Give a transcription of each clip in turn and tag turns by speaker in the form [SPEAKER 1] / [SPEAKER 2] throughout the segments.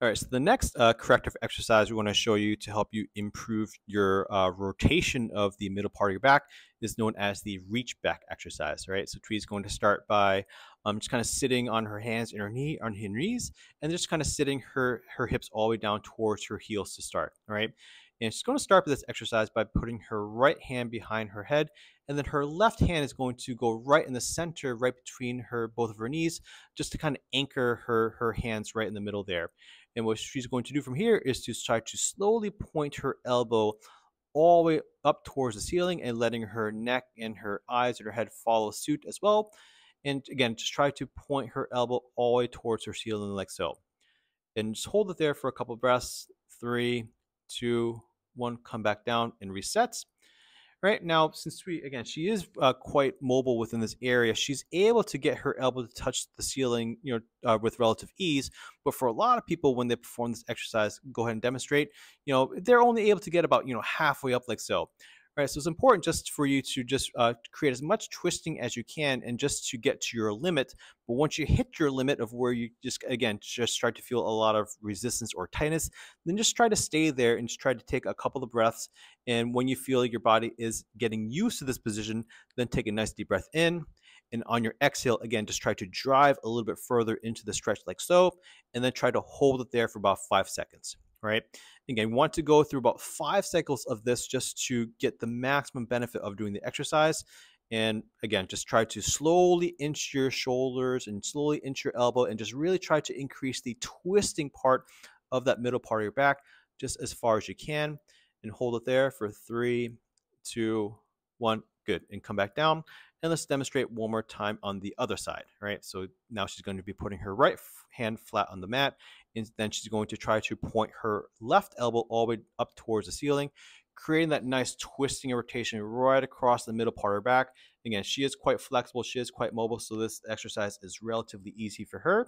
[SPEAKER 1] All right, so the next corrective exercise we want to show you to help you improve your rotation of the middle part of your back is known as the reach back exercise. Right, so Twee is going to start by just kind of sitting on her hands and on her knees, and just kind of sitting her hips all the way down towards her heels to start. All right, and she's going to start with this exercise by putting her right hand behind her head, and then her left hand is going to go right in the center, right between her both of her knees, just to kind of anchor her hands right in the middle there. And what she's going to do from here is to try to slowly point her elbow all the way up towards the ceiling and letting her neck and her eyes and her head follow suit as well. And again, just try to point her elbow all the way towards her ceiling like so. And just hold it there for a couple of breaths. 3, 2, 1, come back down and resets. Right now, since she is quite mobile within this area, she's able to get her elbow to touch the ceiling, with relative ease. But for a lot of people, when they perform this exercise, go ahead and demonstrate, they're only able to get about, halfway up like so. Right, so it's important just for you to just create as much twisting as you can, and just to get to your limit. But once you hit your limit of where you just start to feel a lot of resistance or tightness, then just try to stay there and just try to take a couple of breaths. And when you feel your body is getting used to this position, then take a nice deep breath in. And on your exhale, again, just try to drive a little bit further into the stretch like so, and then try to hold it there for about 5 seconds. Right. Again, want to go through about 5 cycles of this just to get the maximum benefit of doing the exercise. And again, just try to slowly inch your shoulders and slowly inch your elbow, and just really try to increase the twisting part of that middle part of your back just as far as you can. And hold it there for 3, 2, 1. Good. And come back down. And let's demonstrate one more time on the other side. Right. So now she's going to be putting her right hand flat on the mat. And then she's going to try to point her left elbow all the way up towards the ceiling, creating that nice twisting and rotation right across the middle part of her back. Again, she is quite flexible. She is quite mobile. So this exercise is relatively easy for her.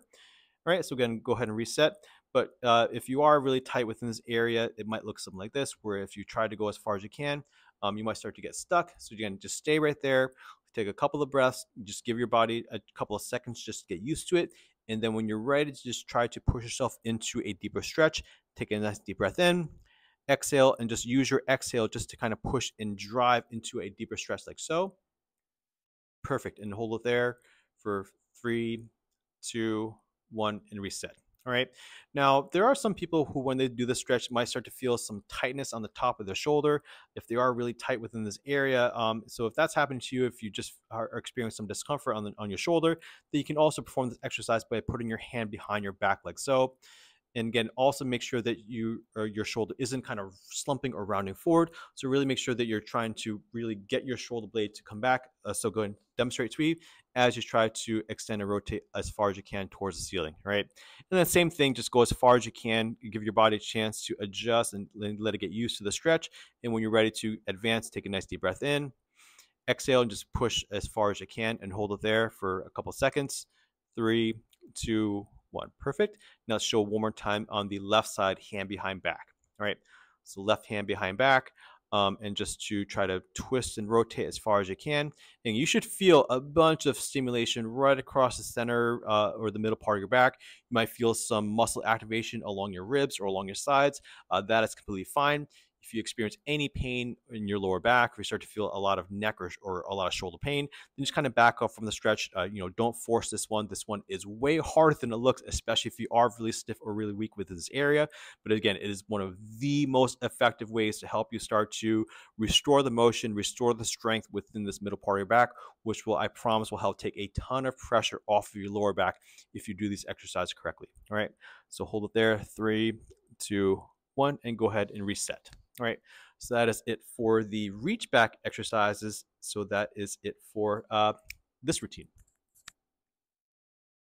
[SPEAKER 1] All right, so again, go ahead and reset. But if you are really tight within this area, it might look something like this, where if you try to go as far as you can, you might start to get stuck. So again, just stay right there. Take a couple of breaths. Just give your body a couple of seconds just to get used to it. And then when you're ready to just try to push yourself into a deeper stretch, take a nice deep breath in, exhale, and just use your exhale just to kind of push and drive into a deeper stretch like so. Perfect. And hold it there for 3, 2, 1, and reset. All right. Now, there are some people who, when they do the stretch, might start to feel some tightness on the top of their shoulder if they are really tight within this area. So if that's happening to you, if you just are experiencing some discomfort on your shoulder, then you can also perform this exercise by putting your hand behind your back like so. And again, also make sure that your shoulder isn't kind of slumping or rounding forward. So really make sure that you're trying to really get your shoulder blade to come back. So go ahead and demonstrate sweep as you try to extend and rotate as far as you can towards the ceiling, right? And then same thing, just go as far as you can. You give your body a chance to adjust and let it get used to the stretch. And when you're ready to advance, take a nice deep breath in, exhale, and just push as far as you can and hold it there for a couple seconds. 3, 2, 1. Perfect. Now let's show one more time on the left side, hand behind back. All right. So left hand behind back, and just to try to twist and rotate as far as you can. And you should feel a bunch of stimulation right across the center or the middle part of your back. You might feel some muscle activation along your ribs or along your sides. That is completely fine. If you experience any pain in your lower back, or you start to feel a lot of neck or a lot of shoulder pain, then just kind of back off from the stretch. Don't force this one. This one is way harder than it looks, especially if you are really stiff or really weak within this area. But again, it is one of the most effective ways to help you start to restore the motion, restore the strength within this middle part of your back, which I promise will help take a ton of pressure off of your lower back if you do these exercises correctly. All right, so hold it there. 3, 2, 1, and go ahead and reset. All right, so that is it for the reach back exercises. So that is it for this routine.